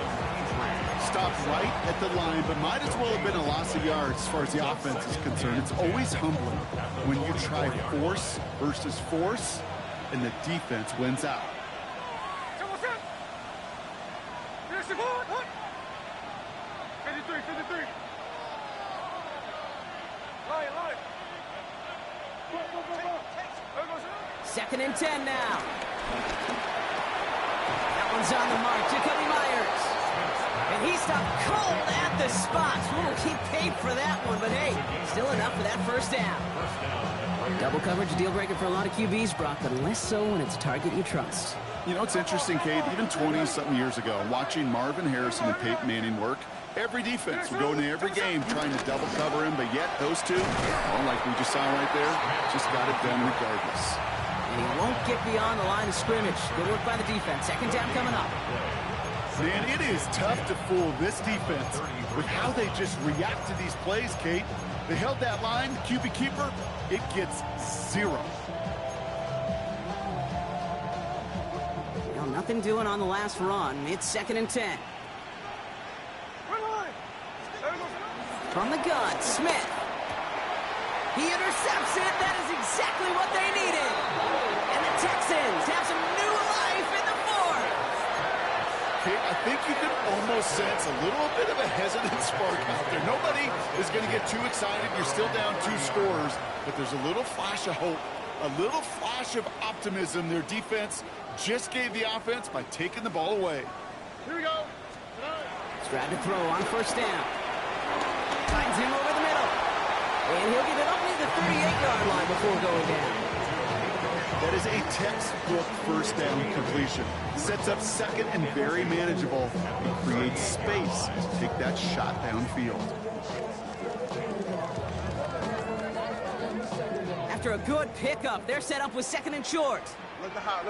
Stopped right at the line, but might as well have been a loss of yards as far as the offense is concerned. It's always humbling when you try force versus force, and the defense wins out. 53. Second and 10 now. That one's on the mark. Jacoby Myers. And he stopped cold at the spot. Ooh, he paid for that one, but hey, still enough for that first down. Double coverage, a deal breaker for a lot of QBs, Brock, but less so when it's a target you trust. You know, it's interesting, Kate, even 20-something years ago, watching Marvin Harrison and Peyton Manning work, every defense would go into every game trying to double cover him, but yet those two, well, like we just saw right there, just got it done regardless. And he won't get beyond the line of scrimmage. Good work by the defense. Second down coming up. Man, it is tough to fool this defense with how they just react to these plays, Kate. They held that line, QB keeper, it gets 0. Well, nothing doing on the last run. It's second and 10. From the gun, Smith. He intercepts it. That is exactly what they needed. And the Texans have some new life in the fourth. Okay, I think you can almost sense a little bit of a hesitant spark out there. Nobody is going to get too excited. You're still down 2 scores, but there's a little flash of hope, a little flash of optimism. Their defense just gave the offense by taking the ball away. Here we go. Stroud to throw on first down. Finds him over the middle. And he'll get it only the 38-yard line before going down. That is a textbook first down completion. Sets up second and very manageable. It creates space to take that shot downfield. After a good pickup, they're set up with second and short. Look the hot.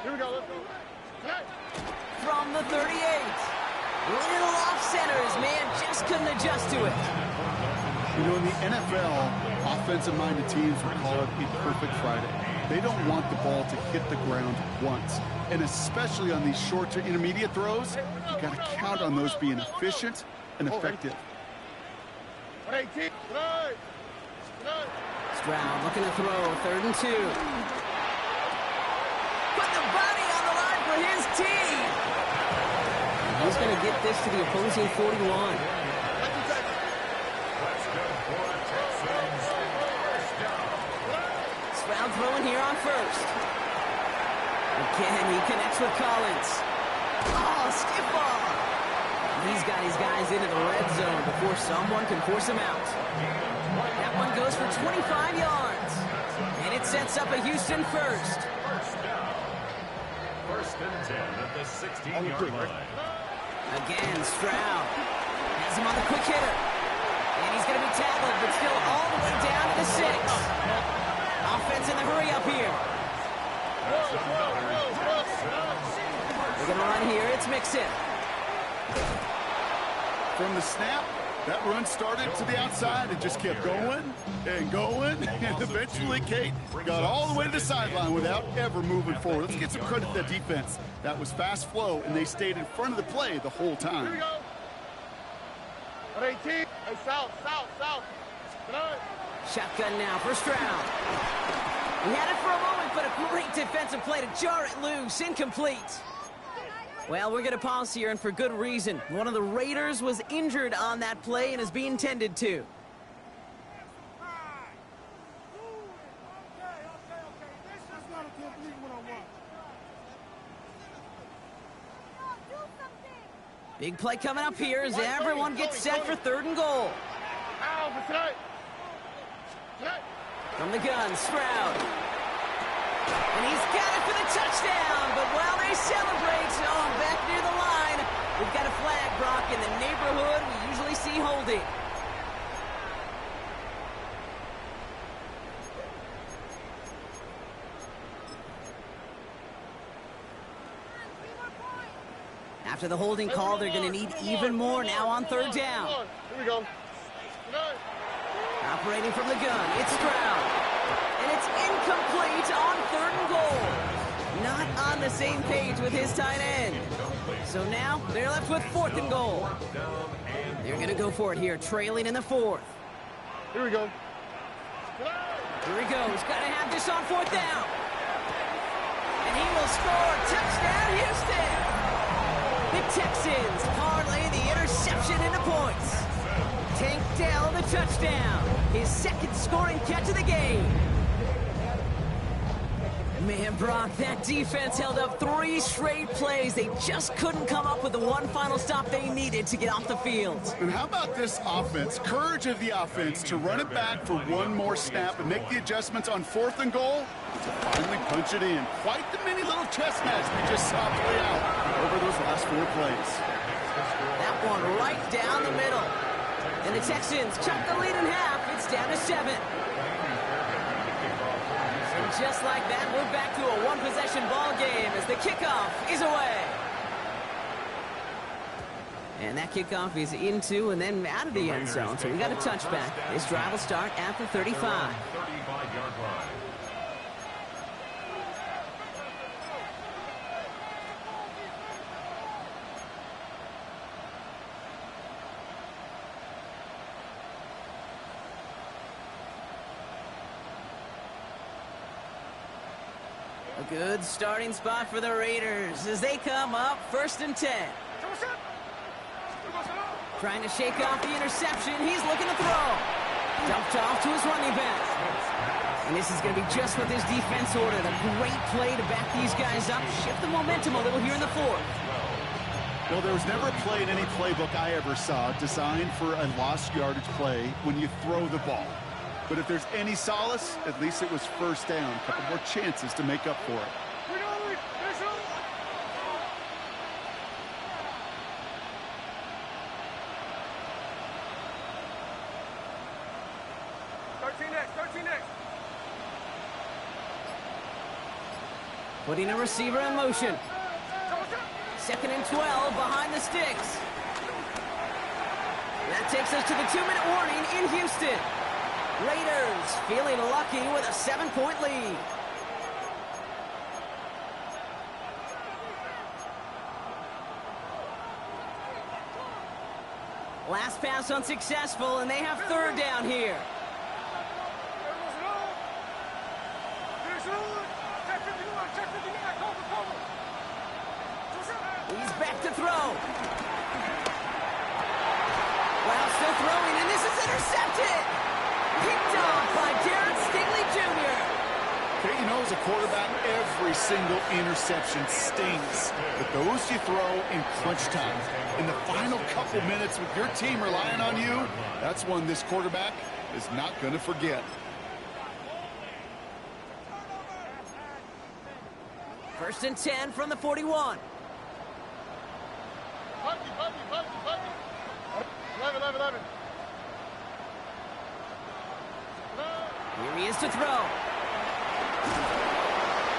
Here we go, let's go. Hey. From the 38. Little off center. His man just couldn't adjust to it. You know, in the NFL, offensive-minded teams would call it a perfect Friday. They don't want the ball to hit the ground once. And especially on these short to intermediate throws, you got to count on those being efficient and effective. 18. Stroud looking to throw. Third and 2. Put the body on the line for his team. And he's going to get this to the opposing 41. Stroud throwing here on first. Again, he connects with Collins. Oh, stiff ball. He's got his guys into the red zone before someone can force him out. That one goes for 25 yards. And it sets up a Houston first. First and 10 at the 16-yard line. Again, Stroud has him on the quick hitter. And he's going to be tackled, but still all the way down to the 6. Offense in the hurry up here. They're going to run here. It's Mixon. From the snap, that run started to the outside and just kept going and going. And eventually, Kate got all the way to the sideline without ever moving forward. Let's get some credit to that defense. That was fast flow, and they stayed in front of the play the whole time. Here we go. 18. Hey, south. Shotgun now for Stroud. He had it for a moment, but a great defensive play to jar it loose. Incomplete. Well, we're going to pause here, and for good reason. One of the Raiders was injured on that play and is being tended to. Big play coming up here as everyone gets set for 3rd and goal. From the gun, Stroud. And he's got it for the touchdown, but while they celebrate, back near the line, we've got a flag, Brock, in the neighborhood we usually see holding. After the holding call, they're going to need even more now on 3rd down. Here we go. Operating from the gun, it's Stroud. And it's incomplete on 3rd and goal. Not on the same page with his tight end. So now they're left with 4th and goal. They're going to go for it here, trailing in the 4th. Here we go. Here he goes. Got to have this on 4th down. And he will score. Touchdown, Houston. The Texans parlay the interception into points. Tank Dell the touchdown. His 2nd scoring catch of the game. Man, Brock, that defense held up 3 straight plays. They just couldn't come up with the one final stop they needed to get off the field. And how about this offense? Courage of the offense to run it back for one more snap and make the adjustments on 4th and goal to finally punch it in. Quite the mini little chess match we just saw play out over those last 4 plays. That one right down the middle. And the Texans chop the lead in half. It's down to 7. And just like that, we're back to a one-possession ball game as the kickoff is away. And that kickoff is into and then out of the end zone. So we got a touchback. This drive will start at the 35. 35-yard line. A good starting spot for the Raiders as they come up 1st and 10. Trying to shake off the interception. He's looking to throw. Dumped off to his running back. And this is going to be just what this defense ordered. A great play to back these guys up. Shift the momentum a little here in the 4th. Well, there was never a play in any playbook I ever saw designed for a lost yardage play when you throw the ball. But if there's any solace, at least it was 1st down. A couple more chances to make up for it. 13 next. Putting a receiver in motion. 2nd and 12 behind the sticks. That takes us to the 2-minute warning in Houston. Raiders feeling lucky with a 7-point lead. Last pass unsuccessful, and they have 3rd down here. He's back to throw. Wow, still throwing, and this is intercepted. Picked off by Darren Stingley Jr. Okay, you know, as a quarterback, every single interception stings. But those you throw in crunch time. In the final couple minutes with your team relying on you, that's one this quarterback is not going to forget. First and 10 from the 41. 11. Here he is to throw.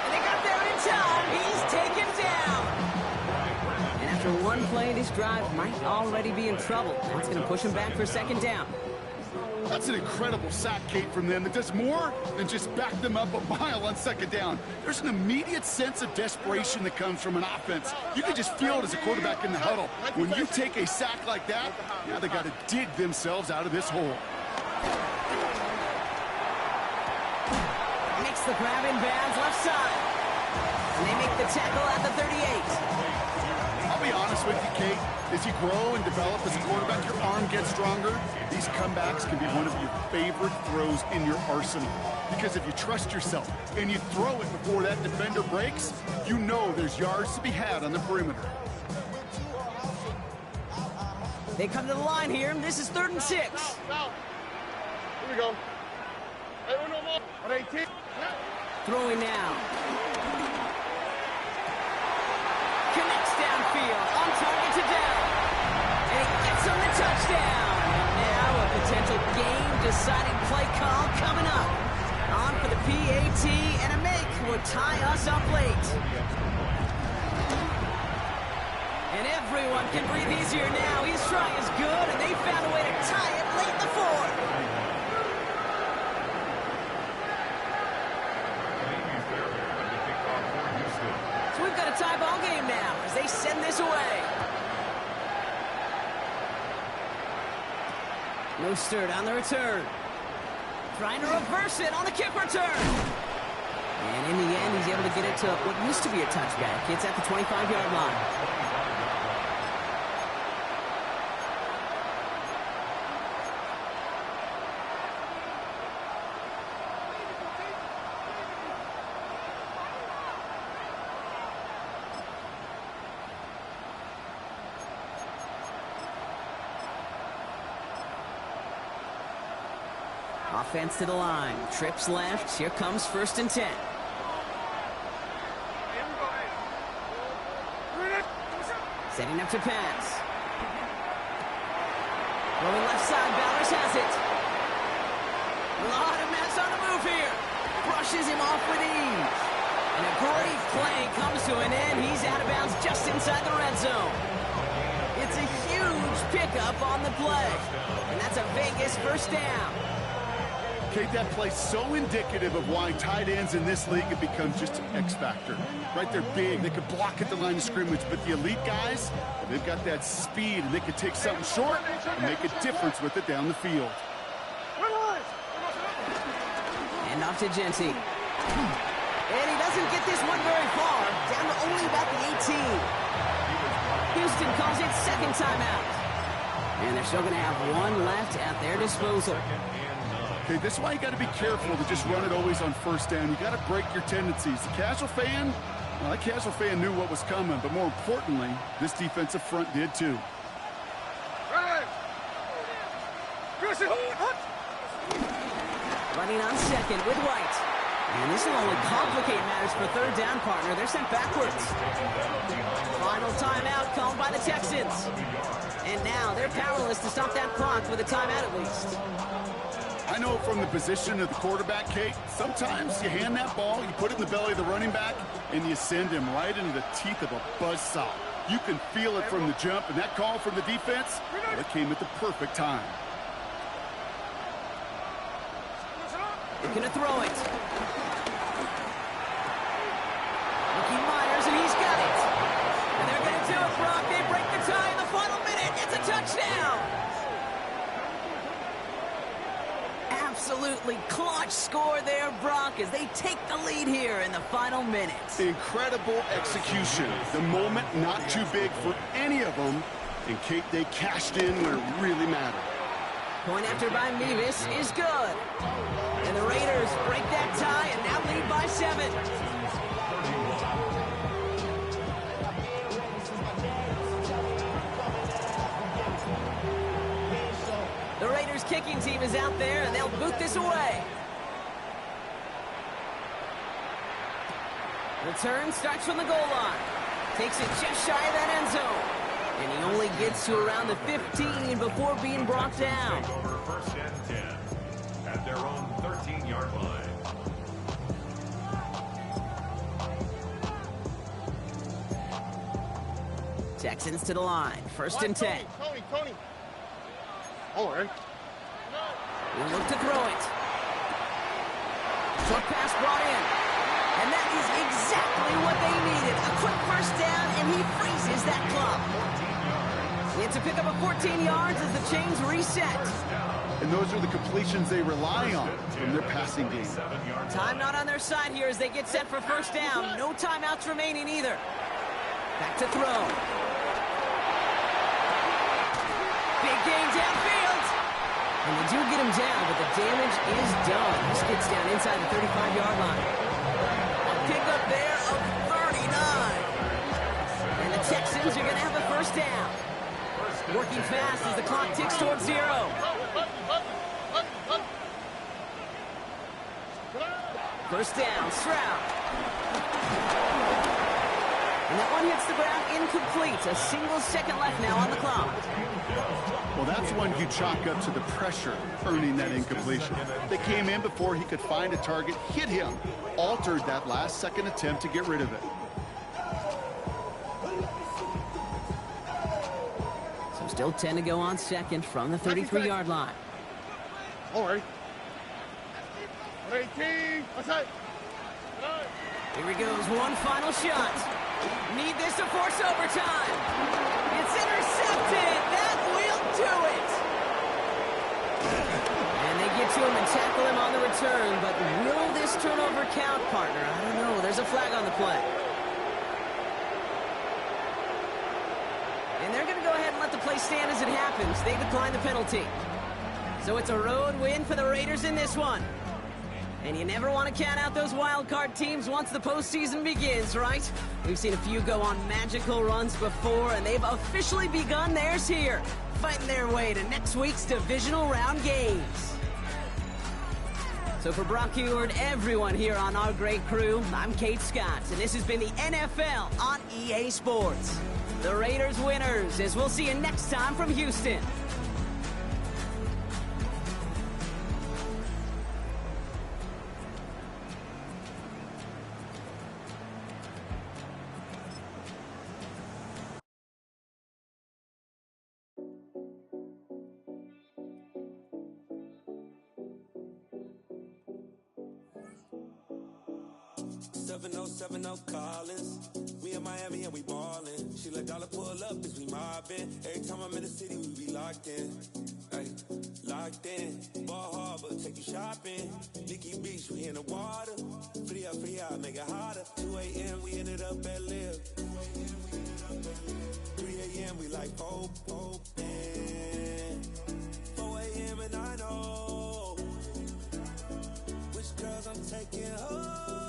And they got there in time. He's taken down. And after one play, this drive might already be in trouble. That's going to push him back for 2nd down. That's an incredible sack, Kate, from them. It does more than just back them up a mile on 2nd down. There's an immediate sense of desperation that comes from an offense. You can just feel it as a quarterback in the huddle. When you take a sack like that, now they got to dig themselves out of this hole. Makes the grab in bounds left side. And they make the tackle at the 38. I'll be honest with you, Kate. As you grow and develop as a quarterback, your arm gets stronger. These comebacks can be one of your favorite throws in your arsenal. Because if you trust yourself and you throw it before that defender breaks, you know there's yards to be had on the perimeter. They come to the line here, and this is 3rd and 6. Now. Here we go. Hey, uno more. On 18. Throwing now. Connects downfield, on target to down. And he gets on the touchdown. And now a potential game-deciding play call coming up. On for the PAT, and a make will tie us up late. And everyone can breathe easier now. His try is good, and they found a way to tie it late in the 4th. So we've got a tie ball game now as they send this away. No stirred on the return. Trying to reverse it on the kick return. And in the end, he's able to get it to what used to be a touchback. It's at the 25-yard line. Offense to the line. Trips left. Here comes 1st and 10. Setting up to pass. Rolling left side. Bowers has it. A lot of mess on the move here. Brushes him off with ease. And a great play comes to an end. He's out of bounds just inside the red zone. It's a huge pickup on the play. And that's a Vegas 1st down. Kate, that play's so indicative of why tight ends in this league have become just an X factor. Right, they're big, they can block at the line of scrimmage, but the elite guys, they've got that speed, and they can take something short and make a difference with it down the field. And off to Genty. And he doesn't get this one very far, down to only about the 18. Houston calls it 2nd timeout. And they're still going to have one left at their disposal. Okay, this is why you got to be careful to just run it always on 1st down. You got to break your tendencies. The casual fan, well, that casual fan knew what was coming, but more importantly, this defensive front did too. Running on 2nd with White. And this will only complicate matters for 3rd down, partner. They're sent backwards. Final timeout called by the Texans. And now they're powerless to stop that clock with a timeout at least. I know from the position of the quarterback, Kate, sometimes you hand that ball, you put it in the belly of the running back, and you send him right into the teeth of a buzzsaw. You can feel it from the jump, and that call from the defense, well, it came at the perfect time. Looking to throw it. Ricky Myers, and he's got it. And they're going to do it, Brock. They break the tie in the final minute. It's a touchdown. Absolutely clutch score there, Brock, as they take the lead here in the final minutes. Incredible execution. The moment not too big for any of them. And, Kate, they cashed in when it really mattered. Point after by Mevis is good. And the Raiders break that tie and now lead by 7. The Raiders kicking team is out there, and they'll boot this away. Return starts from the goal line. Takes it just shy of that end zone. And he only gets to around the 15 before being brought down. Over 1st and 10 at their own 13-yard line. Texans to the line. 1st and 10. Tony. All right. We'll look to throw it. Short pass brought in. And that is exactly what they needed. A quick 1st down, and he freezes that clock. It's a pickup of 14 yards as the chains reset. And those are the completions they rely on in their passing game. Time not on their side here as they get set for 1st down. No timeouts remaining either. Back to throw. Big gain downfield. And they do get him down, but the damage is done. This gets down inside the 35-yard line. A pickup there of 39. And the Texans are going to have a 1st down. Working fast as the clock ticks towards 0. First down, Stroud. And that one hits the ground incomplete. A single second left now on the clock. Well, that's one you chalk up to the pressure earning that incompletion. They came in before he could find a target, hit him, altered that last second attempt to get rid of it. So still 10 to go on second from the 33-yard line. All right. 18. Outside. Here he goes, one final shot. Need this to force overtime. It's intercepted. That will do it. And they get to him and tackle him on the return, but will this turnover count, partner? I don't know. There's a flag on the play. And they're going to go ahead and let the play stand as it happens. They decline the penalty. So it's a road win for the Raiders in this one. And you never want to count out those wild card teams once the postseason begins, right? We've seen a few go on magical runs before, and they've officially begun theirs here, fighting their way to next week's divisional round games. So for Brock Heward, everyone here on our great crew, I'm Kate Scott, and this has been the NFL on EA Sports. The Raiders winners, as we'll see you next time from Houston. Collins. We in Miami and we ballin'. She let dollar pull up as we mobbin'. Every time I'm in the city, we be locked in. Ay, locked in. Ball Harbor, take you shopping. Nikki Beach, we in the water. Free up, make it harder. 2 a.m., we ended up at Live. 3 a.m., we like open. 4 a.m. and I know which girls I'm taking home.